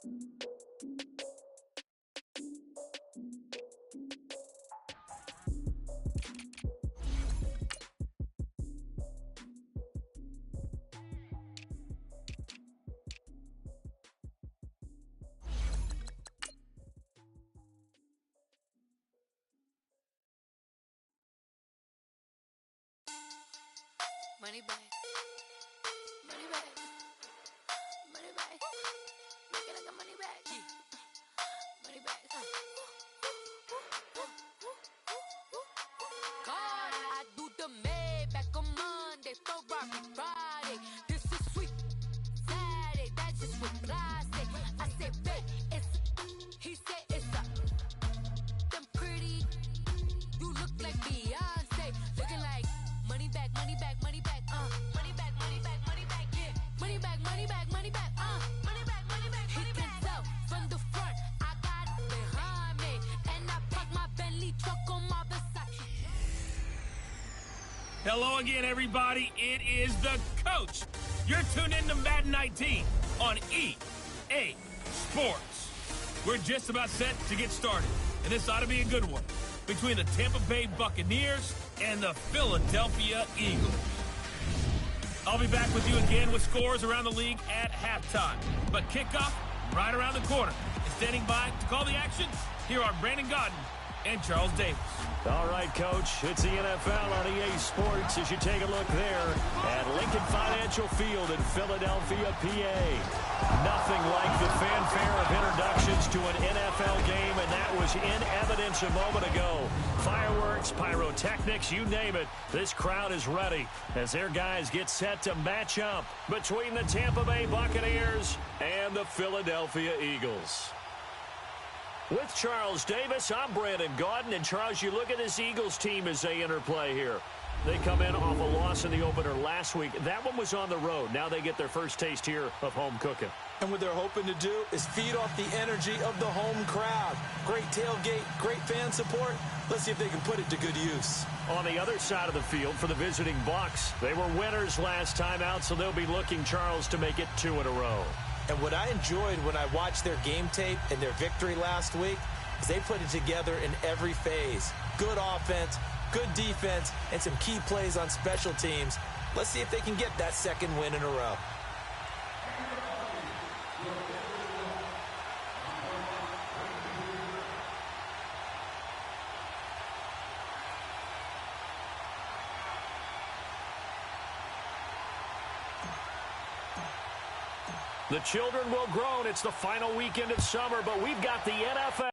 Money back, money back, money back. Make it like a money back, money back. God, I do the Maybach on Monday, Ferrari Friday. This is sweet Saturday, that's just what I say. I say, babe, it's he said it's a them pretty. You look like Beyonce, looking like money back, money back, money back, money back, money back, money back, yeah, money back, money back, money back, money back, money back. He can tell from the front, I got it behind me, and I park my Bentley truck on my Versace. Hello again, everybody. It is the coach. You're tuned in to Madden 19 on EA Sports. We're just about set to get started, and this ought to be a good one between the Tampa Bay Buccaneers and the Philadelphia Eagles. I'll be back with you again with scores around the league at halftime. But kickoff right around the corner. And standing by to call the action, here are Brandon Godden and Charles Davis. All right, Coach, it's the NFL on EA Sports as you take a look there at Lincoln Financial Field in Philadelphia, PA. Nothing like the fanfare of introductions to an NFL game, and that was in evidence a moment ago. Fireworks, pyrotechnics, you name it. This crowd is ready as their guys get set to match up between the Tampa Bay Buccaneers and the Philadelphia Eagles. With Charles Davis, I'm Brandon Gaudin. And, Charles, you look at this Eagles team as they enter play here. They come in off a loss in the opener last week. That one was on the road. Now they get their first taste here of home cooking. And what they're hoping to do is feed off the energy of the home crowd. Great tailgate, great fan support. Let's see if they can put it to good use. On the other side of the field for the visiting Bucs, they were winners last time out, so they'll be looking, Charles, to make it 2 in a row. And what I enjoyed when I watched their game tape and their victory last week is they put it together in every phase. Good offense, good defense, and some key plays on special teams. Let's see if they can get that second win in a row. The children will groan. It's the final weekend of summer, but we've got the NFL.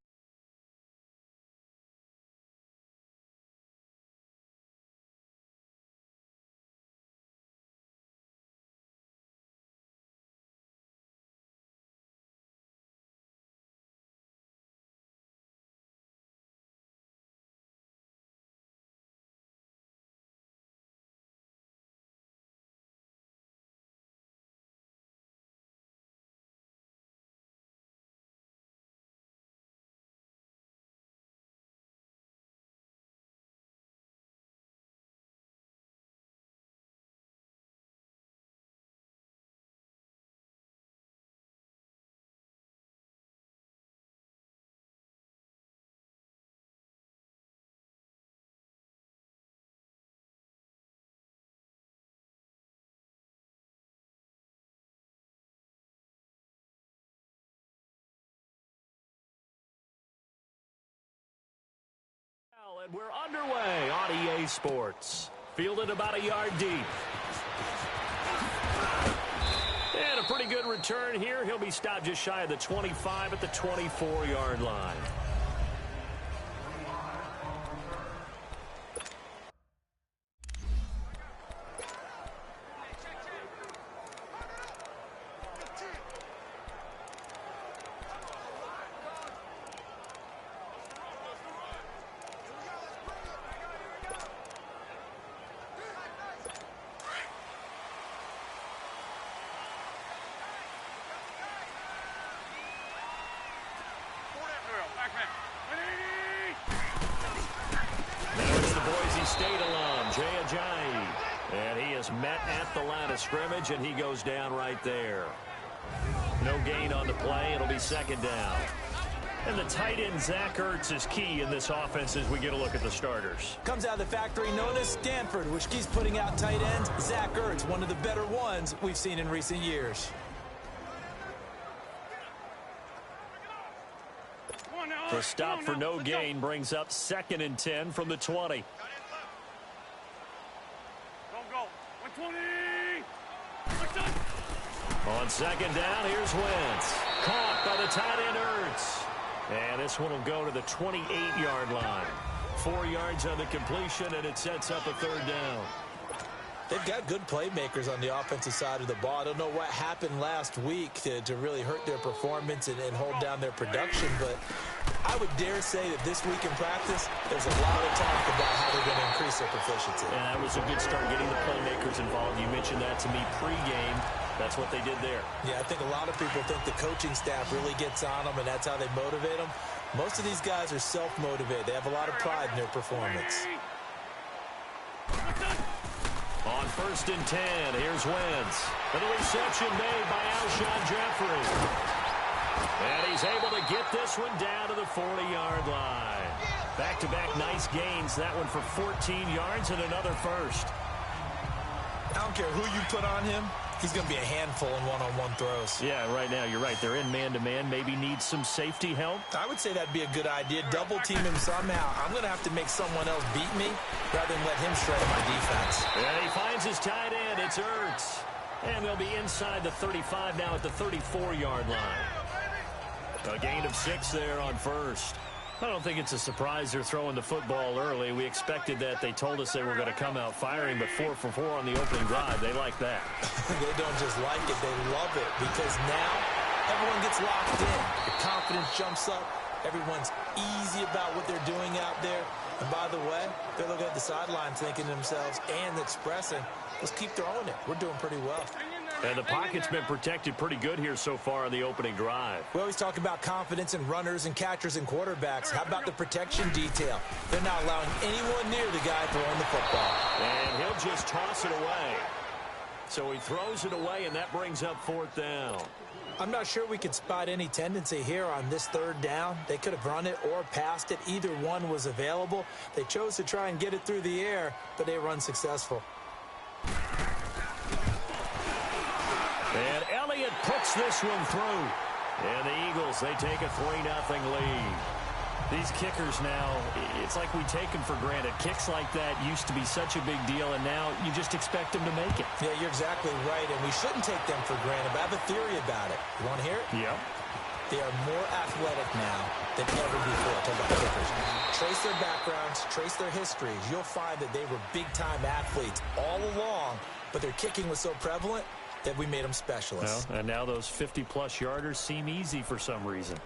And we're underway on EA Sports. Fielded about a yard deep. And a pretty good return here. He'll be stopped just shy of the 25 at the 24-yard line. And he is met at the line of scrimmage, and he goes down right there. No gain on the play. It'll be second down. And the tight end, Zach Ertz, is key in this offense as we get a look at the starters. Comes out of the factory known as Stanford, which keeps putting out tight ends. Zach Ertz, one of the better ones we've seen in recent years. The stop for no gain brings up 2nd and 10 from the 20. On second down, here's Wentz. Caught by the tight end, Ertz. And this one will go to the 28-yard line. 4 yards on the completion, and it sets up a third down. They've got good playmakers on the offensive side of the ball. I don't know what happened last week to really hurt their performance and hold down their production, but I would dare say that this week in practice, there's a lot of talk about how they're going to increase their proficiency. And that was a good start getting the playmakers involved. You mentioned that to me pregame. That's what they did there. Yeah, I think a lot of people think the coaching staff really gets on them, and that's how they motivate them. Most of these guys are self-motivated. They have a lot of pride in their performance. On 1st and 10, here's Wentz. And the reception made by Alshon Jeffrey. And he's able to get this one down to the 40-yard line. Back-to-back nice gains. That one for 14 yards and another first. I don't care who you put on him. He's going to be a handful in one-on-one throws. Yeah, right now, you're right. They're in man-to-man. Maybe need some safety help. I would say that'd be a good idea. Double team him somehow. I'm going to have to make someone else beat me rather than let him shred my defense. And he finds his tight end. It's Ertz. And they'll be inside the 35 now at the 34-yard line. A gain of 6 there on first. I don't think it's a surprise they're throwing the football early. We expected that. They told us they were going to come out firing, but 4 for 4 on the opening drive. They like that. They don't just like it. They love it because now everyone gets locked in. The confidence jumps up. Everyone's easy about what they're doing out there. And by the way, they're looking at the sidelines thinking to themselves and expressing, let's keep throwing it. We're doing pretty well. And the pocket's been protected pretty good here so far on the opening drive. We always talk about confidence in runners and catchers and quarterbacks. How about the protection detail? They're not allowing anyone near the guy throwing the football. And he'll just toss it away. So he throws it away, and that brings up 4th down. I'm not sure we could spot any tendency here on this 3rd down. They could have run it or passed it. Either one was available. They chose to try and get it through the air, but they were unsuccessful. And Elliott puts this one through. And the Eagles, they take a 3-0 lead. These kickers now, it's like we take them for granted. Kicks like that used to be such a big deal, and now you just expect them to make it. Yeah, you're exactly right, and we shouldn't take them for granted, but I have a theory about it. You want to hear it? Yeah. They are more athletic now than ever before. Talk about kickers. Trace their backgrounds, trace their histories. You'll find that they were big-time athletes all along, but their kicking was so prevalent that we made them specialists. Well, and now those 50-plus yarders seem easy for some reason.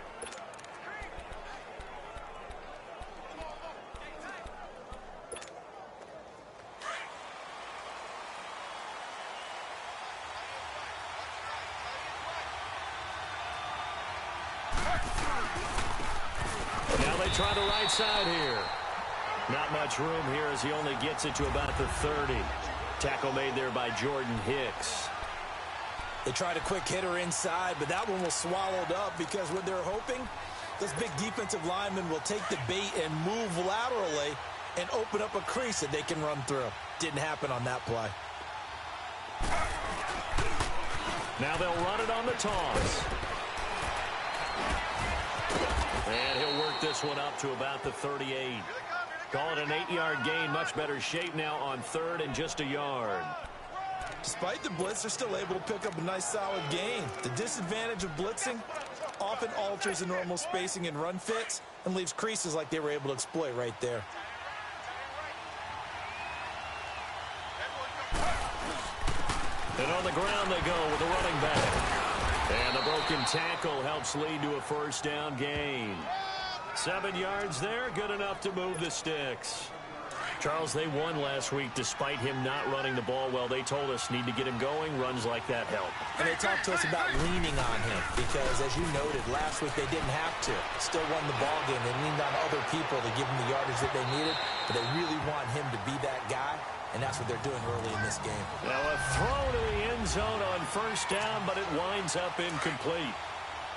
Now they try the right side here. Not much room here as he only gets it to about the 30. Tackle made there by Jordan Hicks. They tried a quick hitter inside, but that one was swallowed up because what they're hoping, this big defensive lineman will take the bait and move laterally and open up a crease that they can run through. Didn't happen on that play. Now they'll run it on the toss. And he'll work this one up to about the 38. Call it an 8-yard gain. Much better shape now on 3rd and just a yard. Despite the blitz, they're still able to pick up a nice solid gain. The disadvantage of blitzing often alters the normal spacing and run fits and leaves creases like they were able to exploit right there. And on the ground they go with the running back. And the broken tackle helps lead to a 1st down gain. 7 yards there, good enough to move the sticks. Charles, they won last week despite him not running the ball well. They told us need to get him going. Runs like that help. And they talked to us about leaning on him because, as you noted, last week they didn't have to. Still won the ball game. They leaned on other people to give them the yardage that they needed, but they really want him to be that guy. and that's what they're doing early in this game. Now a throw to the end zone on first down, but it winds up incomplete.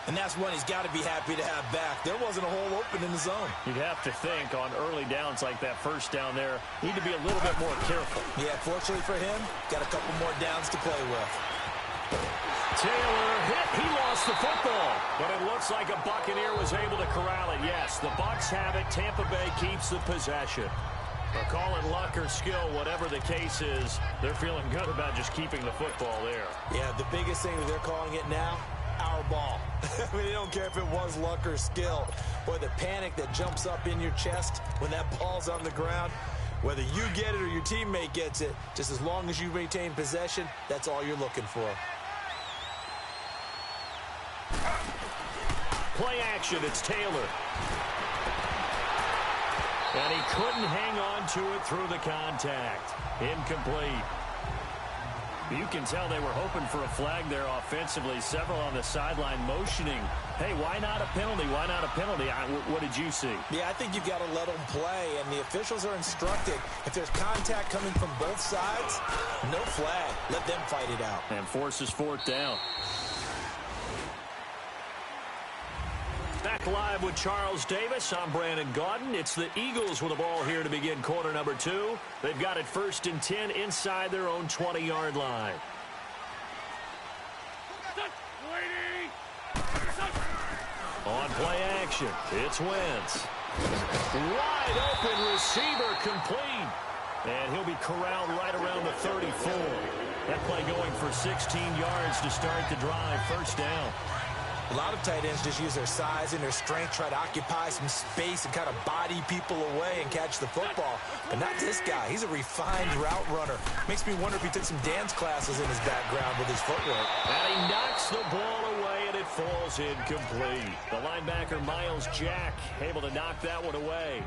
And that's one he's got to be happy to have back. There wasn't a hole open in the zone. You'd have to think on early downs like that first down there, need to be a little bit more careful. Yeah, fortunately for him, got a couple more downs to play with. Taylor hit. He lost the football, but it looks like a Buccaneer was able to corral it. Yes, the Bucs have it. Tampa Bay keeps the possession. But call it luck or skill, whatever the case is, they're feeling good about just keeping the football there. Yeah, the biggest thing that they're calling it now, our ball. I mean, they don't care if it was luck or skill. Boy, the panic that jumps up in your chest when that ball's on the ground, whether you get it or your teammate gets it, just as long as you retain possession, that's all you're looking for. Play action, it's Taylor. And he couldn't hang on to it through the contact. Incomplete. You can tell they were hoping for a flag there offensively. Several on the sideline motioning. Hey, why not a penalty? Why not a penalty? What did you see? Yeah, I think you've got to let them play, and the officials are instructed. If there's contact coming from both sides, no flag. Let them fight it out. And forces fourth down. Back live with Charles Davis. I'm Brandon Gaudin. It's the Eagles with the ball here to begin quarter number 2. They've got it 1st and 10 inside their own 20-yard line. On play action, it's Wentz. Wide open receiver complete. And he'll be corralled right around the 34. That play going for 16 yards to start the drive. First down. A lot of tight ends just use their size and their strength, try to occupy some space and kind of body people away and catch the football. But not this guy. He's a refined route runner. Makes me wonder if he took some dance classes in his background with his footwork. And he knocks the ball away, and it falls incomplete. The linebacker, Miles Jack, able to knock that one away.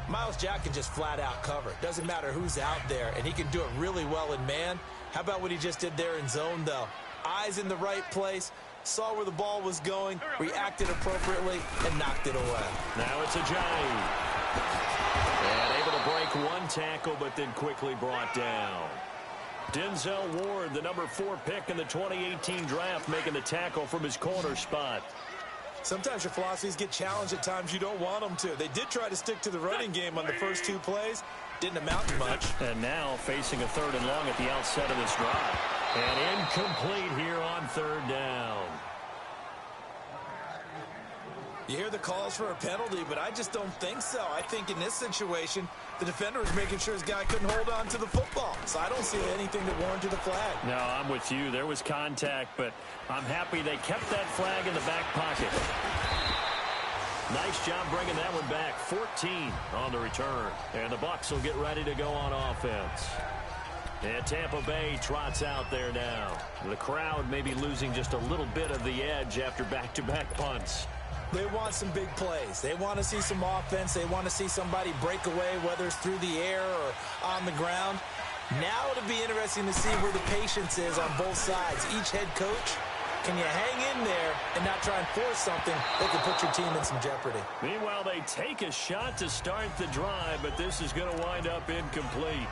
Miles Jack can just flat out cover. Doesn't matter who's out there, and he can do it really well in man. How about what he just did there in zone, though? Eyes in the right place. Saw where the ball was going, reacted appropriately, and knocked it away. Now it's Ajayi. And able to break one tackle, but then quickly brought down. Denzel Ward, the number 4 pick in the 2018 draft, making the tackle from his corner spot. Sometimes your philosophies get challenged at times you don't want them to. They did try to stick to the running game on the first 2 plays. Didn't amount to much. And now facing a 3rd and long at the outset of this drive. And incomplete here on 3rd down. You hear the calls for a penalty, but I just don't think so. I think in this situation, the defender was making sure his guy couldn't hold on to the football. So I don't see anything that warranted a flag. No, I'm with you. There was contact, but I'm happy they kept that flag in the back pocket. Nice job bringing that one back. 14 on the return. And the Bucs will get ready to go on offense. And Tampa Bay trots out there now. The crowd may be losing just a little bit of the edge after back-to-back punts. They want some big plays. They want to see some offense. They want to see somebody break away, whether it's through the air or on the ground. Now it'll be interesting to see where the patience is on both sides. Each head coach, can you hang in there and not try and force something that could put your team in some jeopardy? Meanwhile, they take a shot to start the drive, but this is going to wind up incomplete.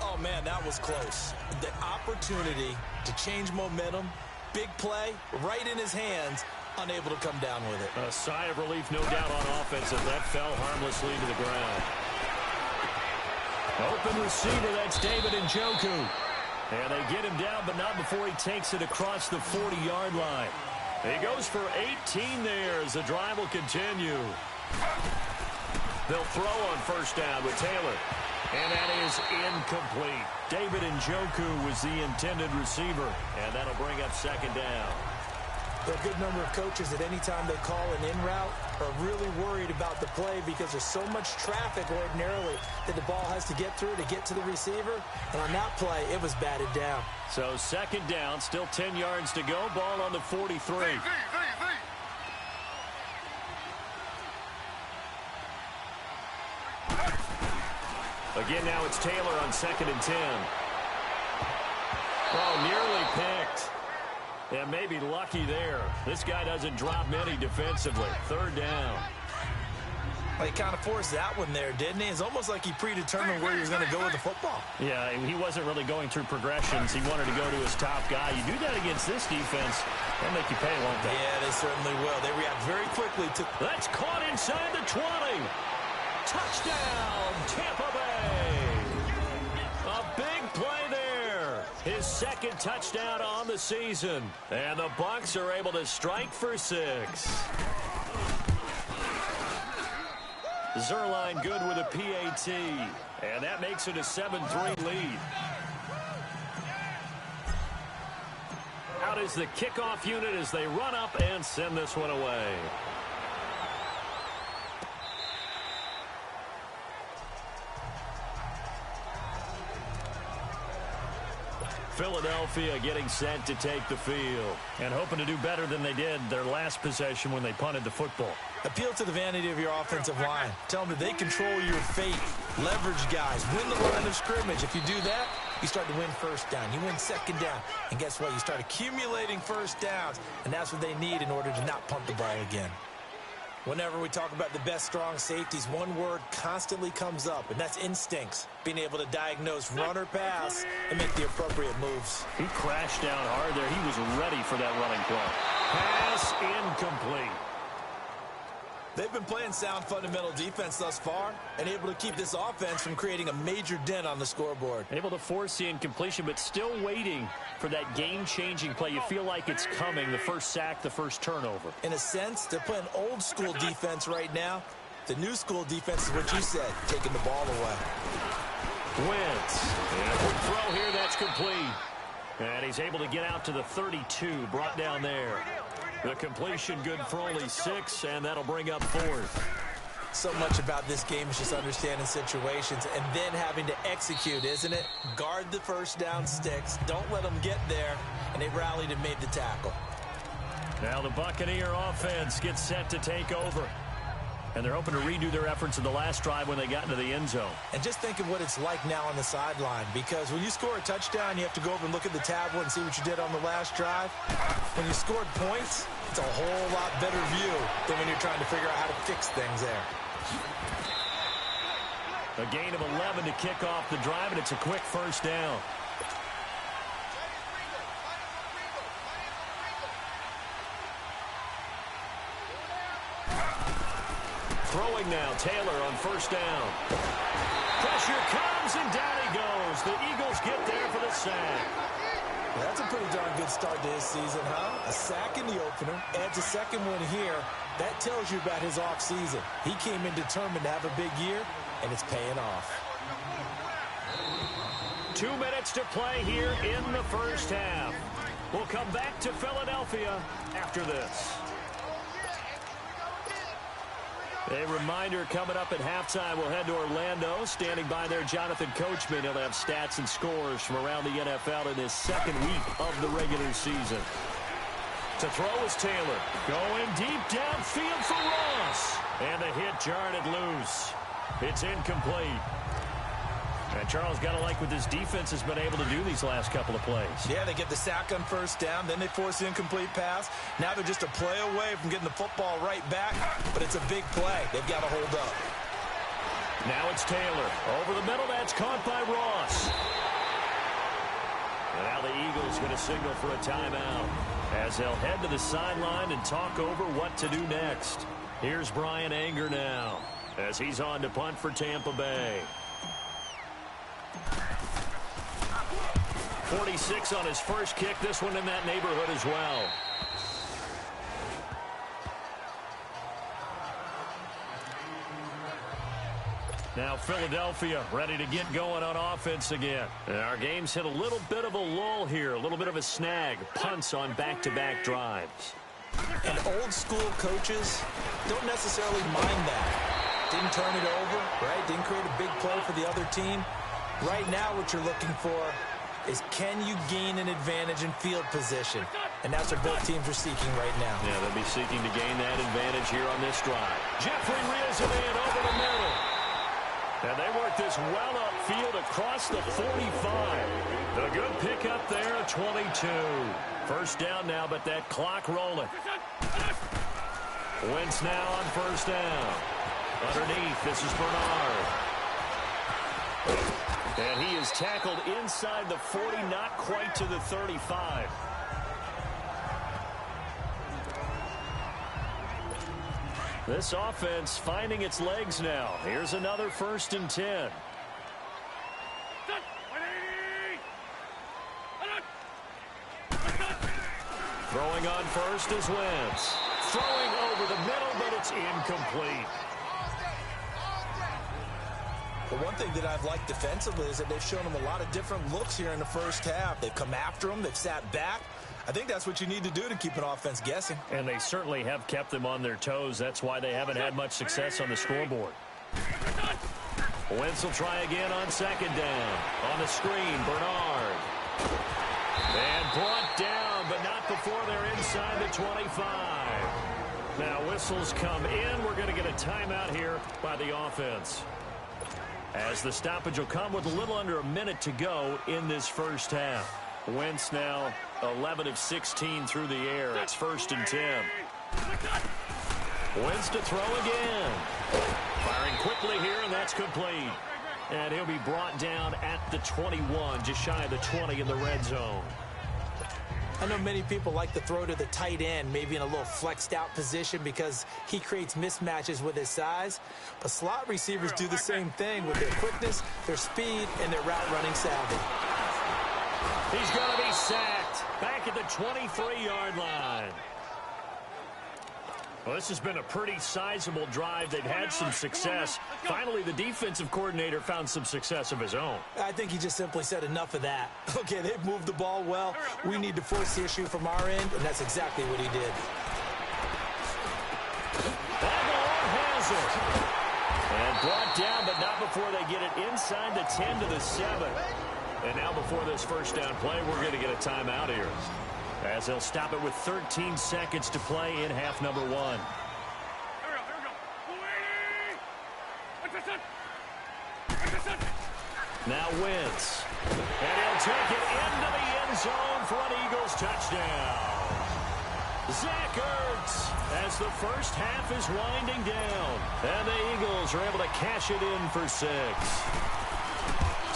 Oh, man, that was close. The opportunity to change momentum, big play, right in his hands, unable to come down with it. A sigh of relief, no doubt, on offense as that fell harmlessly to the ground. Open receiver, that's David Njoku. And they get him down, but not before he takes it across the 40-yard line. He goes for 18 there as the drive will continue. They'll throw on first down with Taylor. And that is incomplete. David Njoku was the intended receiver, and that'll bring up 2nd down. There are a good number of coaches that any time they call an in route are really worried about the play because there's so much traffic ordinarily that the ball has to get through to get to the receiver. And on that play, it was batted down. So 2nd down, still 10 yards to go. Ball on the 43. Again, now it's Taylor on 2nd and 10. Oh, nearly picked. And maybe lucky there. This guy doesn't drop many defensively. 3rd down. Well, he kind of forced that one there, didn't he? It's almost like he predetermined where he was going to go with the football. Yeah, he wasn't really going through progressions. He wanted to go to his top guy. You do that against this defense, they'll make you pay, won't they? Yeah, they certainly will. They react very quickly to... That's caught inside the 20. Touchdown, Tampa Bay. A big play there. His second touchdown on the season. And the Bucs are able to strike for 6. Zerline good with a PAT. And that makes it a 7-3 lead. Out is the kickoff unit as they run up and send this one away. Philadelphia getting set to take the field and hoping to do better than they did their last possession when they punted the football. Appeal to the vanity of your offensive line. Tell them that they control your fate. Leverage guys. Win the line of scrimmage. If you do that, you start to win first down. You win second down. And guess what? You start accumulating first downs. And that's what they need in order to not punt the ball again. Whenever we talk about the best strong safeties, one word constantly comes up, and that's instincts. Being able to diagnose run or pass and make the appropriate moves. He crashed down hard there. He was ready for that running play. Pass incomplete. They've been playing sound fundamental defense thus far and able to keep this offense from creating a major dent on the scoreboard. Able to force the incompletion, but still waiting for that game-changing play. You feel like it's coming, the first sack, the first turnover. In a sense, they're playing old-school defense right now. The new-school defense is what you said, taking the ball away. Wentz. And a quick throw here, that's complete. And he's able to get out to the 32, brought down there. The completion good for only 6, and that'll bring up 4th. So much about this game is just understanding situations and then having to execute, isn't it? Guard the first down sticks. Don't let them get there. And they rallied and made the tackle. Now the Buccaneer offense gets set to take over. And they're hoping to redo their efforts in the last drive when they got into the end zone. And just think of what it's like now on the sideline. Because when you score a touchdown, you have to go over and look at the tablet and see what you did on the last drive. When you scored points, it's a whole lot better view than when you're trying to figure out how to fix things there. A gain of 11 to kick off the drive, and it's a quick first down. Throwing now, Taylor on first down. Pressure comes, and down he goes. The Eagles get there for the sack. Well, that's a pretty darn good start to his season, huh? A sack in the opener, adds a second one here. That tells you about his offseason. He came in determined to have a big year, and it's paying off. 2 minutes to play here in the first half. We'll come back to Philadelphia after this. A reminder coming up at halftime, we'll head to Orlando. Standing by there, Jonathan Coachman. He'll have stats and scores from around the NFL in his second week of the regular season. To throw is Taylor. Going deep downfield for Ross. And the hit jarred it loose. It's incomplete. And Charles, got to like what this defense has been able to do these last couple of plays. Yeah, they get the sack on first down, then they force the incomplete pass. Now they're just a play away from getting the football right back, but it's a big play. They've got to hold up. Now it's Taylor. Over the middle, that's caught by Ross. And now the Eagles going to signal for a timeout as they'll head to the sideline and talk over what to do next. Here's Brian Anger now as he's on to punt for Tampa Bay. 46 on his first kick. This one in that neighborhood as well. Now Philadelphia ready to get going on offense again. And our game's hit a little bit of a lull here, a little bit of a snag. Punts on back-to-back drives. And old school coaches don't necessarily mind that. Didn't turn it over, right? Didn't create a big play for the other team. Right now what you're looking for is, can you gain an advantage in field position? And that's what both teams are seeking right now. Yeah, they'll be seeking to gain that advantage here on this drive. Jeffrey reels it in over the middle. And they work this well upfield across the 45. A good pickup there at 22. First down now, but that clock rolling. Wentz now on first down. Underneath, this is Bernard. And he is tackled inside the 40, not quite to the 35. This offense finding its legs now. Here's another 1st and 10. Throwing on first is Wentz. Throwing over the middle, but it's incomplete. The one thing that I've liked defensively is that they've shown them a lot of different looks here in the first half. They've come after them. They've sat back. I think that's what you need to do to keep an offense guessing. And they certainly have kept them on their toes. That's why they haven't had much success on the scoreboard. Wentz will try again on 2nd down. On the screen, Bernard. And brought down, but not before they're inside the 25. Now whistles come in. We're going to get a timeout here by the offense, as the stoppage will come with a little under a minute to go in this first half. Wentz now 11 of 16 through the air. It's 1st and 10. Wentz to throw again. Firing quickly here, and that's complete. And he'll be brought down at the 21, just shy of the 20 in the red zone. I know many people like to throw to the tight end, maybe in a little flexed out position because he creates mismatches with his size. But slot receivers do the same thing with their quickness, their speed, and their route running savvy. He's going to be sacked back at the 23-yard line. Well, this has been a pretty sizable drive. They've had some success. Finally, the defensive coordinator found some success of his own. I think he just simply said enough of that. Okay, they've moved the ball well. We need to force the issue from our end, and that's exactly what he did. Aguilar has it. And brought down, but not before they get it inside the 10 to the 7. And now before this first down play, we're going to get a timeout here, as they'll stop it with 13 seconds to play in half number 1. Now Wentz. And he'll take it into the end zone for an Eagles touchdown. Zach Ertz, as the first half is winding down. And the Eagles are able to cash it in for 6.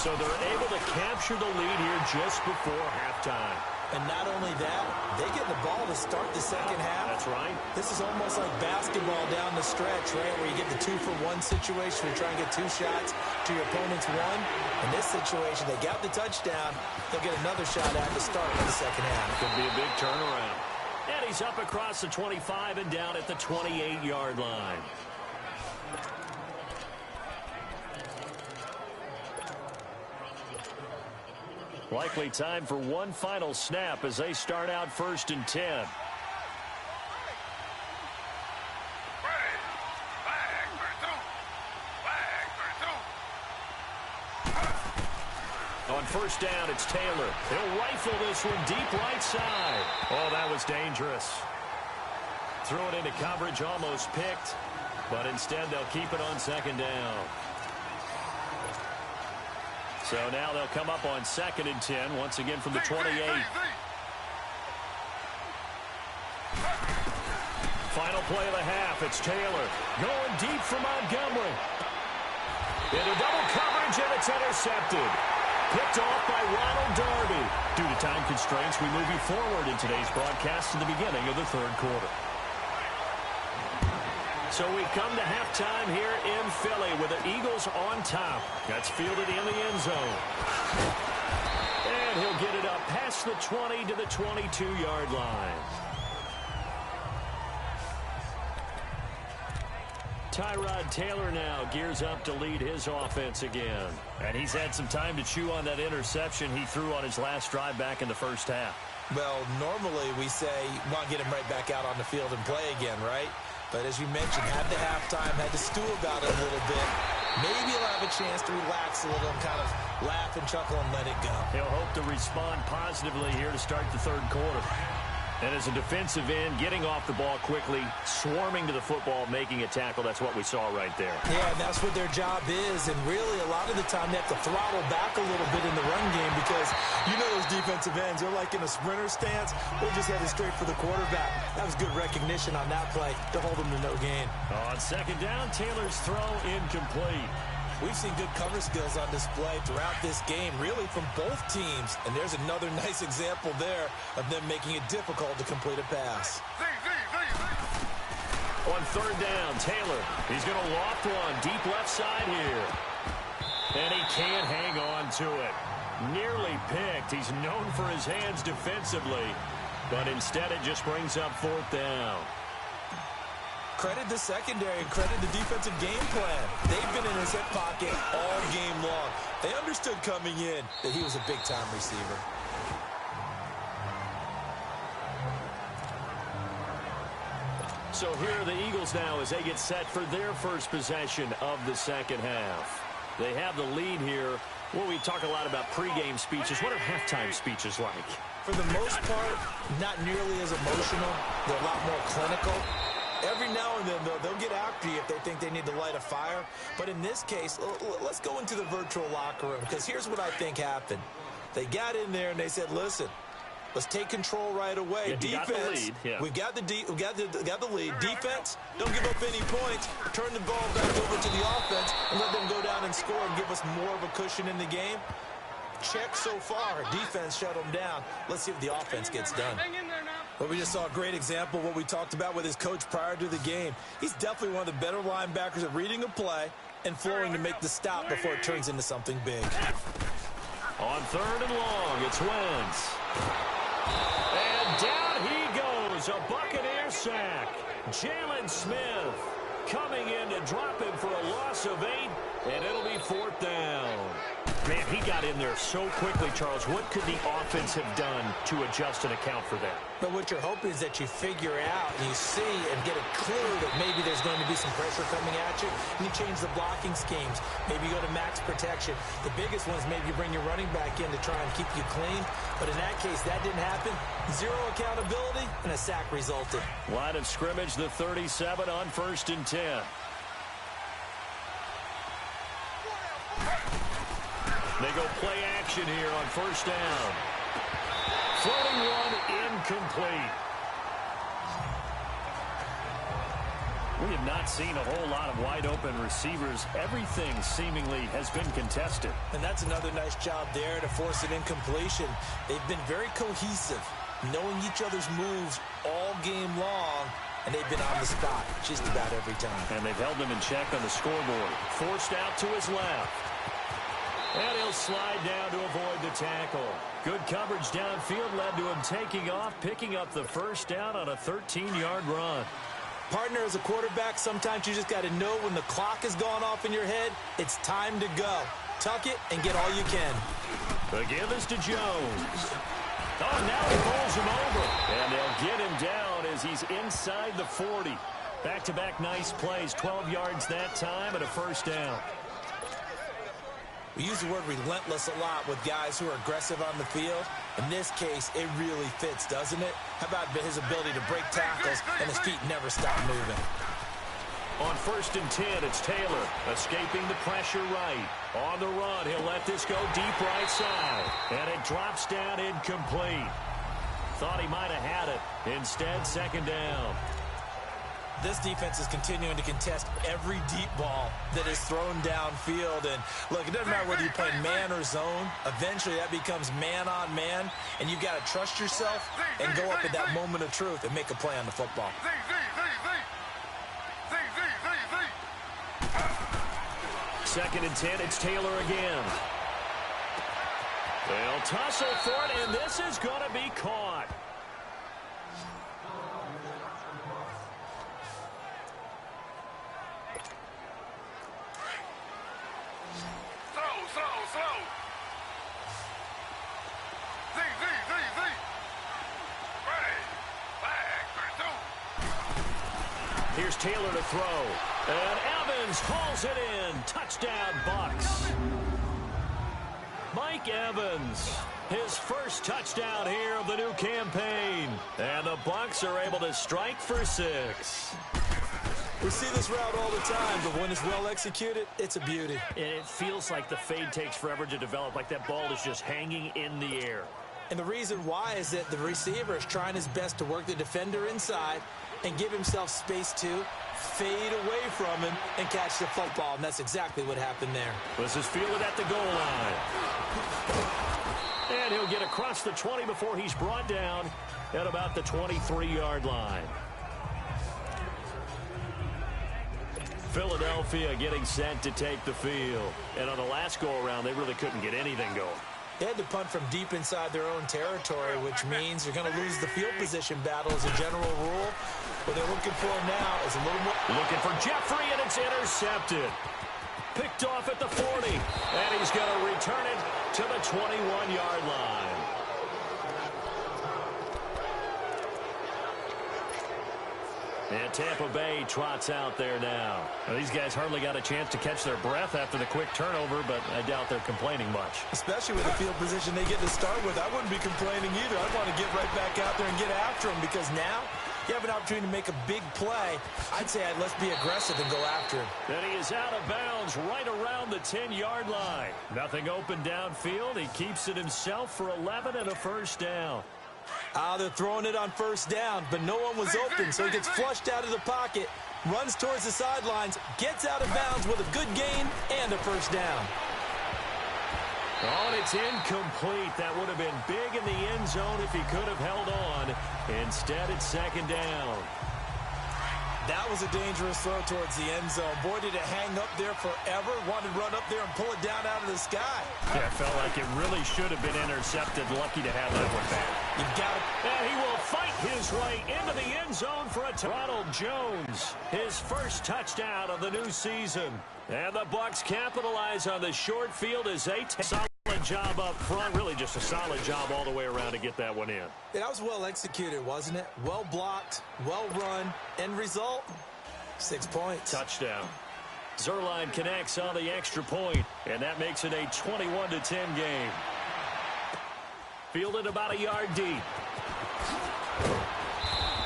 So they're able to capture the lead here just before halftime. And not only that, they get the ball to start the second half. That's right. This is almost like basketball down the stretch, right, where you get the 2-for-1 situation. You try and get 2 shots to your opponent's 1. In this situation, they got the touchdown. They'll get another shot at the start of the second half. Could be a big turnaround. And he's up across the 25 and down at the 28-yard line. Likely time for one final snap as they start out 1st and 10. On 1st down, it's Taylor. He'll rifle this one deep right side. Oh, that was dangerous. Threw it into coverage, almost picked, but instead they'll keep it on 2nd down. So now they'll come up on 2nd and 10, once again from the 28. Final play of the half, it's Taylor going deep for Montgomery. Into double coverage, and it's intercepted. Picked off by Ronald Darby. Due to time constraints, we move you forward in today's broadcast to the beginning of the 3rd quarter. So we come to halftime here in Philly with the Eagles on top. That's fielded in the end zone. And he'll get it up past the 20 to the 22-yard line. Tyrod Taylor now gears up to lead his offense again. And he's had some time to chew on that interception he threw on his last drive back in the first half. Well, normally we say, want to get him right back out on the field and play again, right? But as you mentioned, had the halftime, had to stew about it a little bit. Maybe he'll have a chance to relax a little and kind of laugh and chuckle and let it go. He'll hope to respond positively here to start the 3rd quarter. And as a defensive end, getting off the ball quickly, swarming to the football, making a tackle, that's what we saw right there. Yeah, and that's what their job is. And really, a lot of the time, they have to throttle back a little bit in the run game because you know those defensive ends, they're like in a sprinter stance. They're just headed straight for the quarterback. That was good recognition on that play to hold them to no gain. On second down, Taylor's throw incomplete. We've seen good cover skills on display throughout this game, really from both teams. And there's another nice example there of them making it difficult to complete a pass. On third down, Taylor, he's going to loft one deep left side here. And he can't hang on to it. Nearly picked. He's known for his hands defensively, but instead it just brings up fourth down. Credit the secondary and credit the defensive game plan. They've been in his hip pocket all game long. They understood coming in that he was a big-time receiver. So here are the Eagles now as they get set for their first possession of the second half. They have the lead here. Well, we talk a lot about pregame speeches. What are halftime speeches like? For the most part, not nearly as emotional. They're a lot more clinical. Every now and then, though, they'll get after you if they think they need to light a fire. But in this case, let's go into the virtual locker room, because here's what I think happened. They got in there and they said, listen, let's take control right away. Yeah, defense, we got the lead. Defense, don't give up any points. Turn the ball back over to the offense and let them go down and score and give us more of a cushion in the game. Check so far. Defense shut them down. Let's see if the offense gets done. Well, we just saw a great example of what we talked about with his coach prior to the game. He's definitely one of the better linebackers at reading a play and flowing to make the stop before it turns into something big. On third and long, it's Wentz. And down he goes, a Buccaneer sack. Jalen Smith coming in to drop him for a loss of 8, and it'll be fourth down. Man, he got in there so quickly, Charles. What could the offense have done to adjust and account for that? But what you're hoping is that you figure out and you see and get a clue that maybe there's going to be some pressure coming at you, and you change the blocking schemes. Maybe you go to max protection. The biggest one is maybe you bring your running back in to try and keep you clean. But in that case, that didn't happen. Zero accountability, and a sack resulted. Line of scrimmage, the 37 on 1st and 10. They go play action here on first down. Floating one incomplete. We have not seen a whole lot of wide open receivers. Everything seemingly has been contested. And that's another nice job there to force an incompletion. They've been very cohesive, knowing each other's moves all game long, and they've been on the spot just about every time. And they've held them in check on the scoreboard. Forced out to his left. And he'll slide down to avoid the tackle. Good coverage downfield led to him taking off, picking up the first down on a 13-yard run. Partner, as a quarterback, sometimes you just got to know when the clock has gone off in your head, it's time to go. Tuck it and get all you can. The give is to Jones. Oh, now he pulls him over. And they'll get him down as he's inside the 40. Back-to-back nice plays, 12 yards that time and a first down. We use the word relentless a lot with guys who are aggressive on the field. In this case, it really fits, doesn't it? How about his ability to break tackles and his feet never stop moving? On 1st and 10, it's Taylor escaping the pressure right. On the run, he'll let this go deep right side. And it drops down incomplete. Thought he might have had it. Instead, second down. This defense is continuing to contest every deep ball that is thrown downfield. And look, it doesn't matter whether you play man or zone. Eventually, that becomes man on man. And you've got to trust yourself and go up at that moment of truth and make a play on the football. Second and 10, it's Taylor again. They'll tussle for it, and this is going to be caught. Here's Taylor to throw. And Evans hauls it in. Touchdown, Bucks. Mike Evans, his first touchdown here of the new campaign. And the Bucs are able to strike for 6. We see this route all the time, but when it's well executed, it's a beauty. And it feels like the fade takes forever to develop, like that ball is just hanging in the air. And the reason why is that the receiver is trying his best to work the defender inside and give himself space to fade away from him and catch the football. And that's exactly what happened there. This is fielded at the goal line. And he'll get across the 20 before he's brought down at about the 23-yard line. Philadelphia getting set to take the field. And on the last go-around, they really couldn't get anything going. They had to punt from deep inside their own territory, which means you're going to lose the field position battle as a general rule. What they're looking for now is a little more. Looking for Jeffrey, and it's intercepted. Picked off at the 40, and he's going to return it to the 21-yard line. And Tampa Bay trots out there now. Well, these guys hardly got a chance to catch their breath after the quick turnover, but I doubt they're complaining much. Especially with the field position they get to start with. I wouldn't be complaining either. I'd want to get right back out there and get after them, because now you have an opportunity to make a big play. I'd say let's be aggressive and go after him. And he is out of bounds right around the 10-yard line. Nothing open downfield. He keeps it himself for 11 and a first down. They're throwing it on first down, but no one was open, so he gets flushed out of the pocket, runs towards the sidelines, gets out of bounds with a good gain and a first down. Oh, and it's incomplete. That would have been big in the end zone if he could have held on. Instead, it's second down. That was a dangerous throw towards the end zone. Boy, did it hang up there forever. Wanted to run up there and pull it down out of the sky. Yeah, it felt like it really should have been intercepted. Lucky to have that one back. You've got it. And he will fight his way into the end zone for a Ronald Jones. His first touchdown of the new season. And the Bucs capitalize on the short field as they take solid job up front. Really just a solid job all the way around to get that one in. That was well executed, wasn't it? Well blocked, well run. End result, 6 points. Touchdown. Zerline connects on the extra point, and that makes it a 21-10 game. Fielded about a yard deep.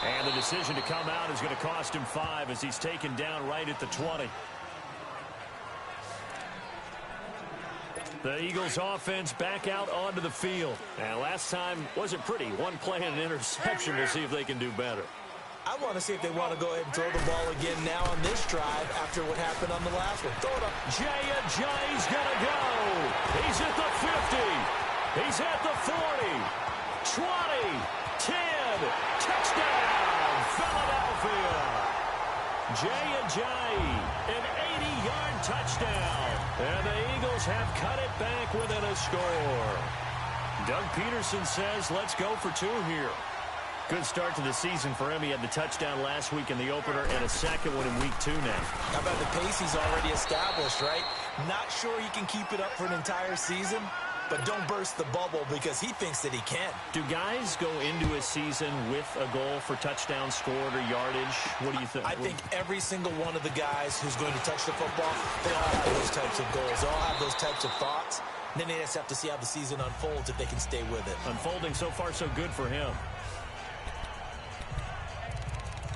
And the decision to come out is going to cost him 5 as he's taken down right at the 20. The Eagles offense back out onto the field. And last time wasn't pretty. One play and an interception. We'll see if they can do better. I want to see if they want to go ahead and throw the ball again now on this drive after what happened on the last one. Throw it up. Jay's going to go. He's at the 50. He's at the 40. 20. 10. Touchdown, Philadelphia. Jay, an 80-yard touchdown. And the Eagles have cut it back within a score. Doug Peterson says, let's go for 2 here. Good start to the season for him. He had the touchdown last week in the opener and a second one in week 2 now. How about the pace he's already established, right? Not sure he can keep it up for an entire season, but don't burst the bubble because he thinks that he can. Do guys go into a season with a goal for touchdown scored or yardage? What do you think? I think every single one of the guys who's going to touch the football, they all have those types of goals. They all have those types of thoughts. And then they just have to see how the season unfolds if they can stay with it. Unfolding so far so good for him.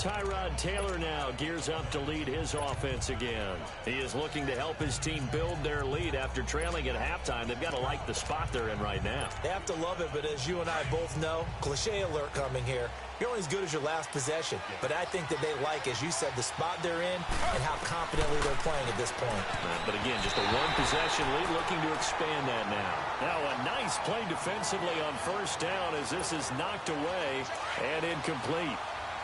Tyrod Taylor now gears up to lead his offense again. He is looking to help his team build their lead after trailing at halftime. They've got to like the spot they're in right now. They have to love it, but as you and I both know, cliche alert coming here, you're only as good as your last possession. But I think that they like, as you said, the spot they're in and how confidently they're playing at this point. But again, just a one-possession lead, looking to expand that now. Now a nice play defensively on first down as this is knocked away and incomplete.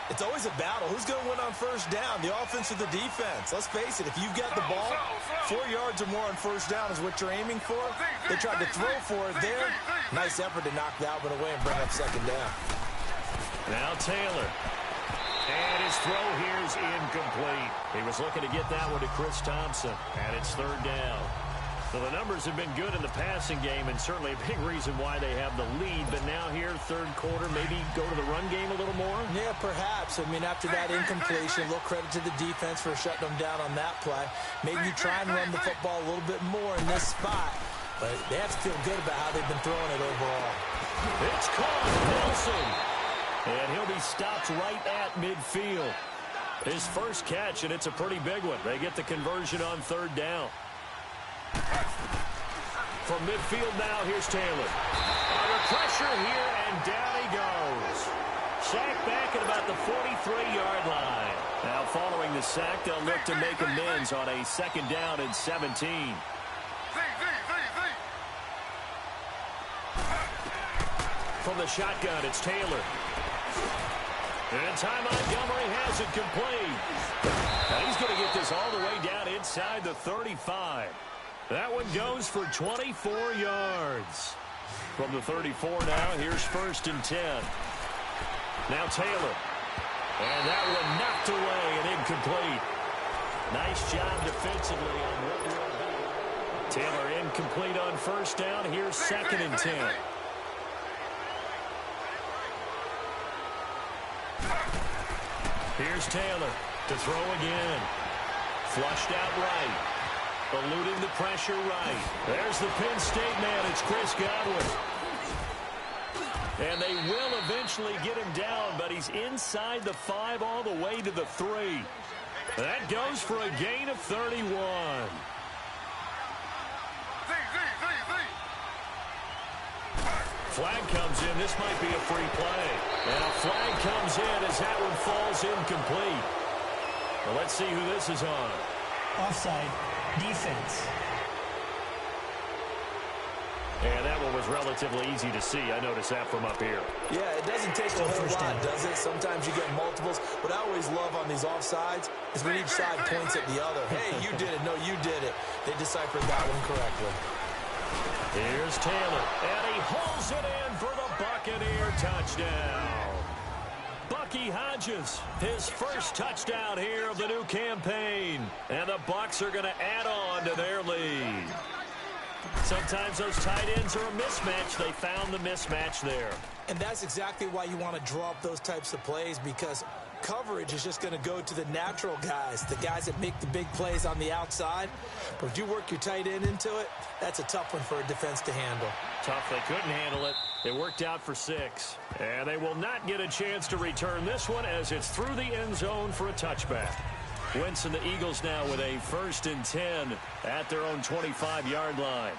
It's always a battle. Who's going to win on first down, the offense or the defense? Let's face it, if you've got the ball, 4 yards or more on first down is what you're aiming for. They tried to throw for it there. Nice effort to knock that one away and bring up second down. Now Taylor. And his throw here is incomplete. He was looking to get that one to Chris Thompson. And it's third down. So the numbers have been good in the passing game and certainly a big reason why they have the lead. But now here, third quarter, maybe go to the run game a little more? Yeah, perhaps. I mean, after that incompletion, a little credit to the defense for shutting them down on that play. Maybe you try and run the football a little bit more in this spot. but they have to feel good about how they've been throwing it overall. It's caught, Nelson. And he'll be stopped right at midfield. His first catch, and it's a pretty big one. They get the conversion on third down. From midfield now, here's Taylor. Under pressure here, and down he goes. Sacked back at about the 43-yard line. Now, following the sack, they'll look to make amends on a second down and 17. From the shotgun, it's Taylor. And Ty Montgomery has it complete. And he's going to get this all the way down inside the 35. That one goes for 24 yards. From the 34 now, here's 1st and 10. Now Taylor. And that one knocked away and incomplete. Nice job defensively on what we're about. Taylor incomplete on 1st down. Here's 2nd and 10. Here's Taylor to throw again. Flushed out right. Eluding the pressure right. There's the Penn State man. It's Chris Godwin. And they will eventually get him down, but he's inside the 5 all the way to the 3. That goes for a gain of 31. Flag comes in. This might be a free play. And a flag comes in as that one falls incomplete. Well, let's see who this is on. Offside. Defense. And that one was relatively easy to see. I noticed that from up here. Yeah, it doesn't take a whole lot, does it? Sometimes you get multiples. What I always love on these offsides is when each side points at the other. Hey, you did it. No, you did it. They deciphered that one correctly. Here's Taylor, and he hauls it in for the Buccaneer touchdown. Bucky Hodges, his first touchdown here of the new campaign. And the Bucs are going to add on to their lead. Sometimes those tight ends are a mismatch. They found the mismatch there. And that's exactly why you want to draw up those types of plays, because coverage is just going to go to the natural guys, the guys that make the big plays on the outside. But if you work your tight end into it, that's a tough one for a defense to handle. Tough. They couldn't handle it. It worked out for 6. And they will not get a chance to return this one as it's through the end zone for a touchback. Wentz and the Eagles now with a 1st and 10 at their own 25-yard line.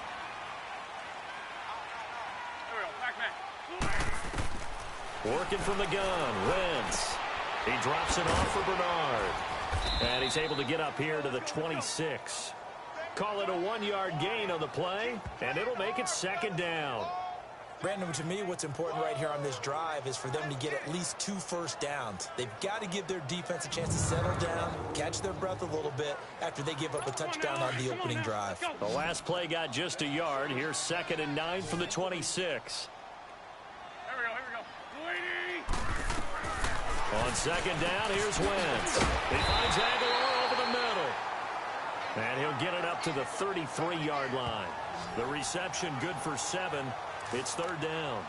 Working from the gun, Wentz. He drops it off for Bernard. And he's able to get up here to the 26. Call it a 1-yard gain on the play, and it'll make it 2nd down. Brandon, to me, what's important right here on this drive is for them to get at least 2 first downs. They've got to give their defense a chance to settle down, catch their breath a little bit after they give up a touchdown on the opening drive. The last play got just a yard. Here's 2nd and 9 from the 26. On 2nd down, here's Wentz. He finds Aguilar over the middle. And he'll get it up to the 33-yard line. The reception good for 7. It's 3rd down.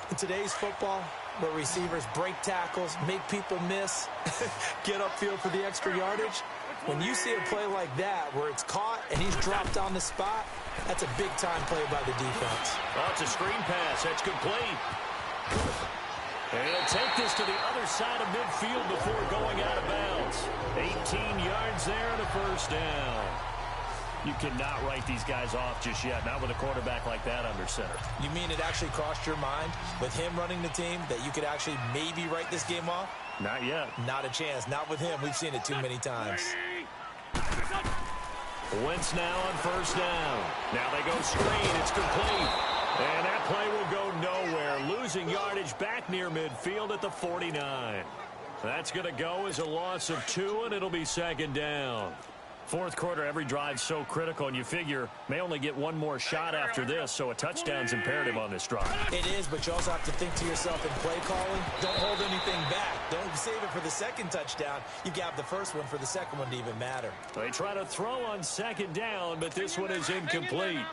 In today's football, where receivers break tackles, make people miss, get upfield for the extra yardage, when you see a play like that where it's caught and he's dropped on the spot, that's a big-time play by the defense. Oh, it's a screen pass. That's complete. And he'll take this to the other side of midfield before going out of bounds. 18 yards there and a 1st down. You cannot write these guys off just yet, not with a quarterback like that under center. You mean it actually crossed your mind with him running the team that you could actually maybe write this game off? Not yet. Not a chance. Not with him. We've seen it too many times. Wentz now on 1st down. Now they go screen. It's complete. And that play will go nowhere. Losing yardage back near midfield at the 49. That's going to go as a loss of 2, and it'll be 2nd down. 4th quarter, every drive's so critical, and you figure may only get one more shot after this, so a touchdown's imperative on this drive. It is, but you also have to think to yourself in play calling, don't hold anything back. Don't save it for the 2nd touchdown. You got the 1st one for the 2nd one to even matter. They try to throw on 2nd down, but this one is incomplete.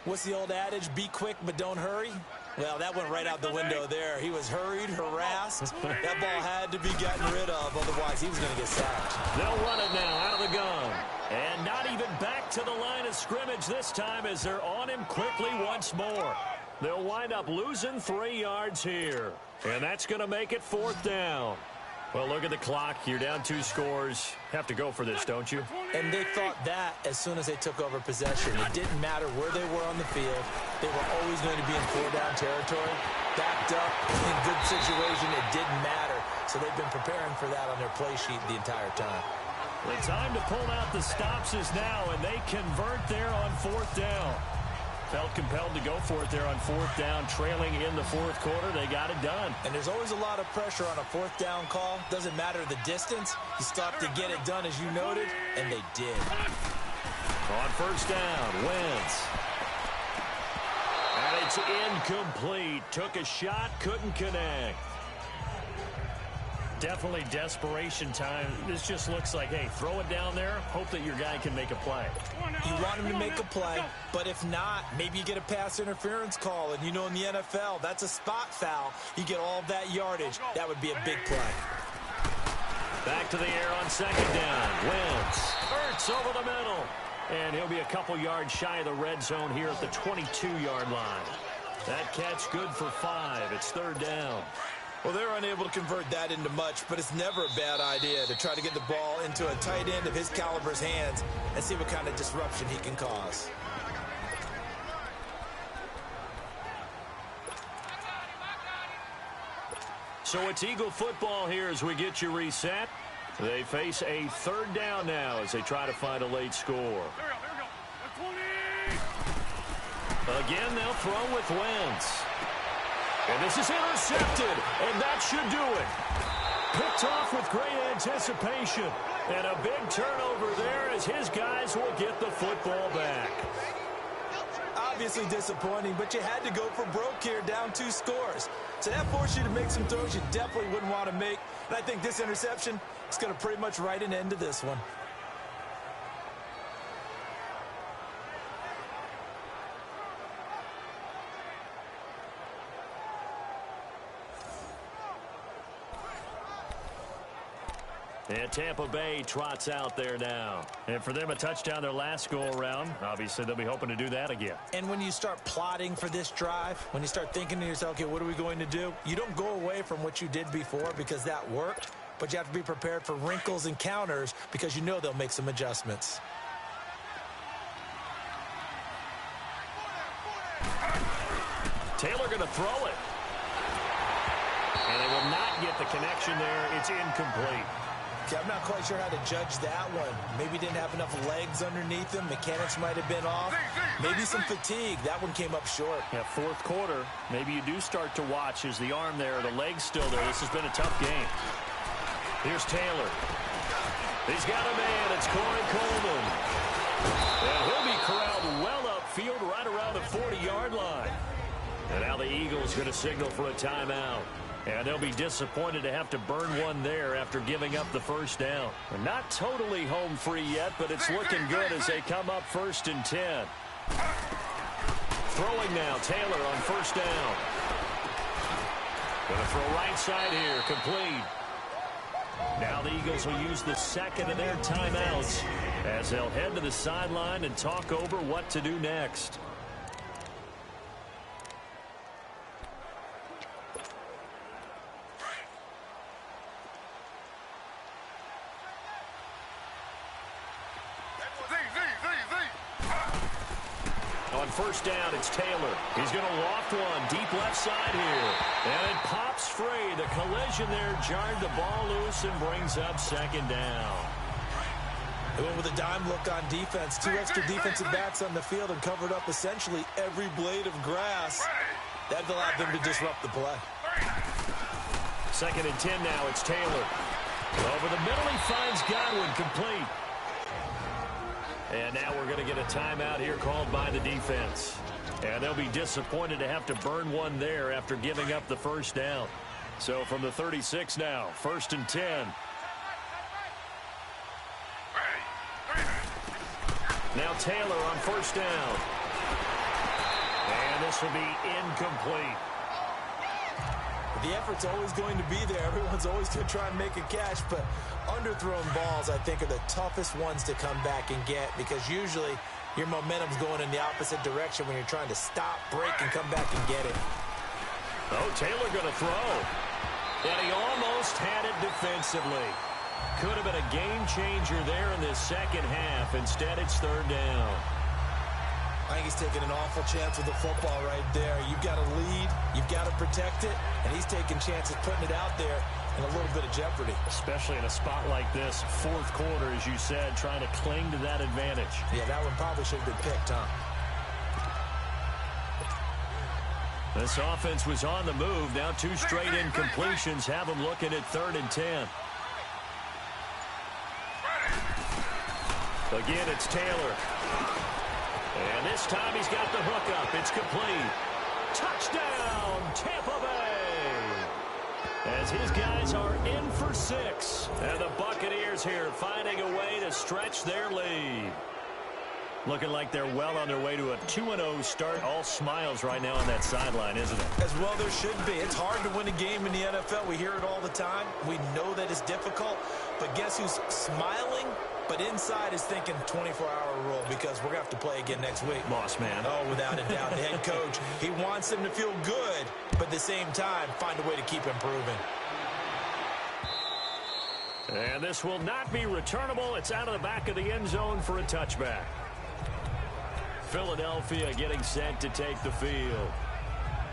What's the old adage, be quick but don't hurry? Well, that went right out the window there. He was hurried, harassed. That ball had to be gotten rid of, otherwise he was going to get sacked. They'll run it now out of the gun. And not even back to the line of scrimmage this time as they're on him quickly once more. They'll wind up losing 3 yards here. And that's going to make it 4th down. Well, look at the clock. You're down 2 scores. Have to go for this, don't you? And they thought that as soon as they took over possession. It didn't matter where they were on the field. They were always going to be in 4-down territory. Backed up, in good situation, it didn't matter. So they've been preparing for that on their play sheet the entire time. The time to pull out the stops is now, and they convert there on 4th down. Felt compelled to go for it there on 4th down, trailing in the 4th quarter. They got it done. And there's always a lot of pressure on a 4th down call. Doesn't matter the distance. You stop to get it done, as you noted, and they did. On 1st down, Wentz. And it's incomplete. Took a shot, couldn't connect. Definitely desperation time. This just looks like, hey, throw it down there, hope that your guy can make a play. You want him to make a play, but if not, maybe you get a pass interference call, and you know in the NFL, that's a spot foul. You get all of that yardage. That would be a big play. Back to the air on 2nd down. Wentz. Hurts over the middle. And he'll be a couple yards shy of the red zone here at the 22-yard line. That catch good for 5. It's 3rd down. Well, they're unable to convert that into much, but it's never a bad idea to try to get the ball into a tight end of his caliber's hands and see what kind of disruption he can cause. So it's Eagle football here as we get you reset. They face a 3rd down now as they try to find a late score. Again, they'll throw with Wentz. And this is intercepted, and that should do it. Picked off with great anticipation. And a big turnover there as his guys will get the football back. Obviously disappointing, but you had to go for broke here, down 2 scores. So that forced you to make some throws you definitely wouldn't want to make. And I think this interception is going to pretty much write an end to this one. And Tampa Bay trots out there now. And for them, a touchdown their last go-around. Obviously, they'll be hoping to do that again. And when you start plotting for this drive, when you start thinking to yourself, okay, what are we going to do? You don't go away from what you did before because that worked, but you have to be prepared for wrinkles and counters because you know they'll make some adjustments. Taylor going to throw it. And they will not get the connection there. It's incomplete. Okay, I'm not quite sure how to judge that one. Maybe didn't have enough legs underneath him. Mechanics might have been off. Maybe some fatigue. That one came up short. Yeah, 4th quarter. Maybe you do start to watch as the arm there, the leg's still there. This has been a tough game. Here's Taylor. He's got a man. It's Corey Coleman. And he'll be corralled well upfield right around the 40-yard line. And now the Eagles going to signal for a timeout. And they'll be disappointed to have to burn one there after giving up the 1st down. Not totally home free yet, but it's looking good as they come up 1st and 10. Throwing now, Taylor on 1st down. Going to throw right side here, complete. Now the Eagles will use the 2nd of their timeouts as they'll head to the sideline and talk over what to do next. On 1st down, it's Taylor. He's going to loft one deep left side here. And it pops free. The collision there jarred the ball loose and brings up 2nd down. They went with a dime look on defense. 2 extra defensive backs on the field and covered up essentially every blade of grass. That allowed them to disrupt the play. 2nd and 10 now. It's Taylor. Over the middle, he finds Godwin, complete. And now we're going to get a timeout here called by the defense. And they'll be disappointed to have to burn one there after giving up the 1st down. So from the 36 now, 1st and 10. Now Taylor on 1st down. And this will be incomplete. The effort's always going to be there. Everyone's always going to try and make a catch, but underthrown balls, I think, are the toughest ones to come back and get because usually your momentum's going in the opposite direction when you're trying to stop, break, and come back and get it. Oh, Taylor going to throw. And he almost had it defensively. Could have been a game changer there in this second half. Instead, it's third down. I think he's taking an awful chance with the football right there. You've got to lead, you've got to protect it, and he's taking chances putting it out there in a little bit of jeopardy. Especially in a spot like this, fourth quarter, as you said, trying to cling to that advantage. Yeah, that one probably should have been picked, huh? This offense was on the move. Now two straight incompletions have them looking at 3rd and 10. Again, it's Taylor. And this time he's got the hook up. It's complete. Touchdown, Tampa Bay. As his guys are in for 6. And the Buccaneers here finding a way to stretch their lead. Looking like they're well on their way to a 2-0 start. All smiles right now on that sideline, isn't it? As well there should be. It's hard to win a game in the NFL. We hear it all the time. We know that it's difficult. But guess who's smiling? But inside is thinking 24-hour rule because we're going to have to play again next week. Boss man. Oh, without a doubt. The head coach, he wants them to feel good, but at the same time, find a way to keep improving. And this will not be returnable. It's out of the back of the end zone for a touchback. Philadelphia getting set to take the field.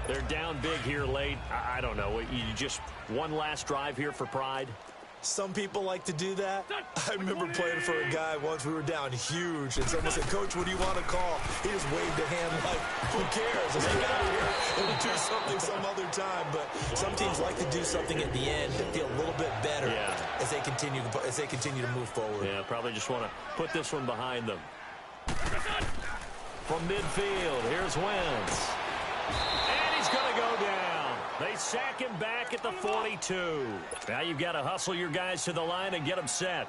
They're down big here late. I don't know. You just one last drive here for pride? Some people like to do that. I remember playing for a guy once. We were down huge, and someone said, "Coach, what do you want to call?" He just waved a hand like, "Who cares? Let's get out of here and do something some other time." But some teams like to do something at the end to feel a little bit better as they continue to move forward. Yeah, probably just want to put this one behind them. From midfield, here's Wentz. And he's going to go down. They sack him back at the 42. Now you've got to hustle your guys to the line and get them set.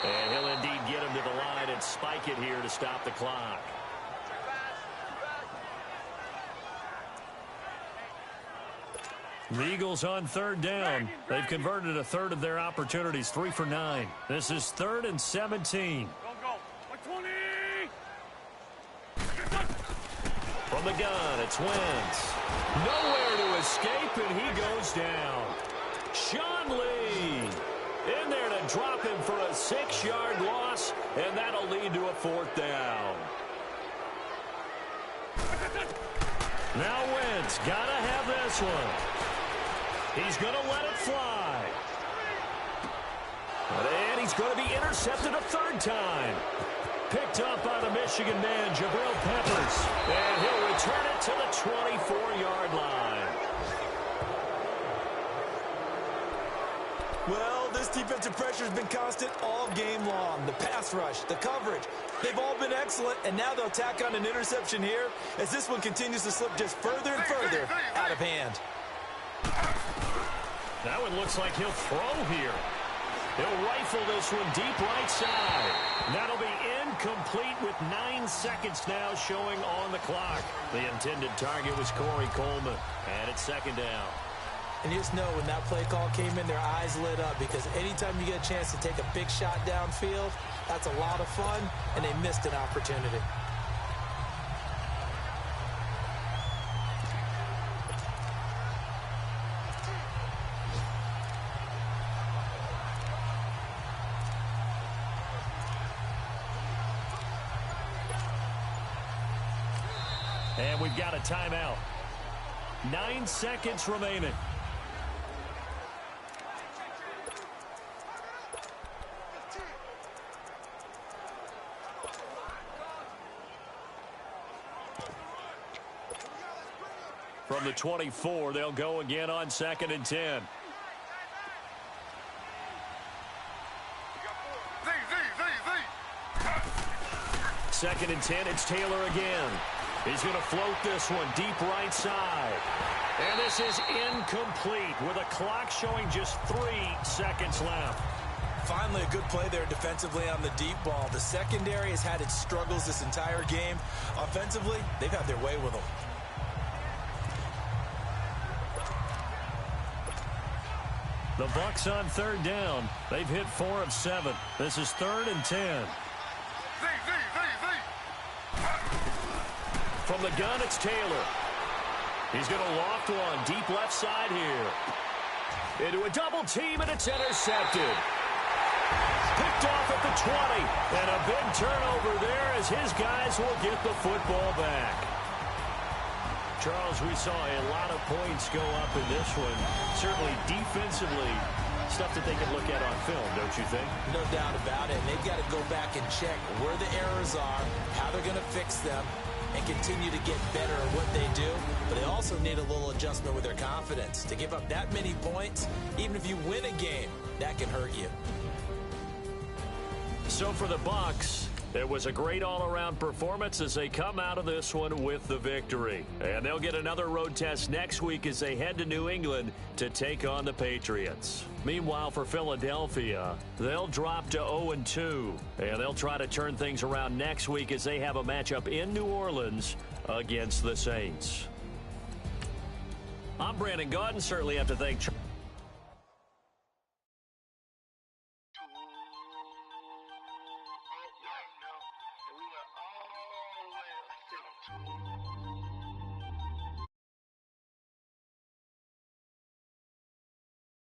And he'll indeed get him to the line and spike it here to stop the clock. The Eagles on 3rd down. They've converted a third of their opportunities, 3 for 9. This is 3rd and 17. From the gun, it's Wentz. Nowhere to escape, and he goes down. Sean Lee in there to drop him for a 6-yard loss, and that'll lead to a 4th down. Now Wentz, gotta have this one. He's going to let it fly. And he's going to be intercepted a 3rd time. Picked up by the Michigan man, Jabril Peppers. And he'll return it to the 24-yard line. Well, this defensive pressure has been constant all game long. The pass rush, the coverage, they've all been excellent, and now they'll tack on an interception here as this one continues to slip just further and further out of hand. That one looks like he'll throw here. He'll rifle this one deep right side. That'll be incomplete with 9 seconds now showing on the clock. The intended target was Corey Coleman, and it's 2nd down. And you just know when that play call came in, their eyes lit up because anytime you get a chance to take a big shot downfield, that's a lot of fun, and they missed an opportunity. And we've got a timeout. 9 seconds remaining. From the 24, they'll go again on 2nd and 10. Second and 10, it's Taylor again. He's going to float this one deep right side. And this is incomplete with a clock showing just 3 seconds left. Finally, a good play there defensively on the deep ball. The secondary has had its struggles this entire game. Offensively, they've had their way with them. The Bucs on third down. They've hit 4 of 7. This is 3rd and 10. From the gun, it's Taylor. He's going to loft one deep left side here. Into a double team, and it's intercepted. Picked off at the 20. And a big turnover there as his guys will get the football back. Charles, we saw a lot of points go up in this one. Certainly defensively, stuff that they can look at on film, don't you think? No doubt about it. And they've got to go back and check where the errors are, how they're going to fix them, and continue to get better at what they do. But they also need a little adjustment with their confidence. To give up that many points, even if you win a game, that can hurt you. So for the Bucs, it was a great all-around performance as they come out of this one with the victory. And they'll get another road test next week as they head to New England to take on the Patriots. Meanwhile, for Philadelphia, they'll drop to 0-2. And they'll try to turn things around next week as they have a matchup in New Orleans against the Saints. I'm Brandon Gaudin. Certainly have to thank We are all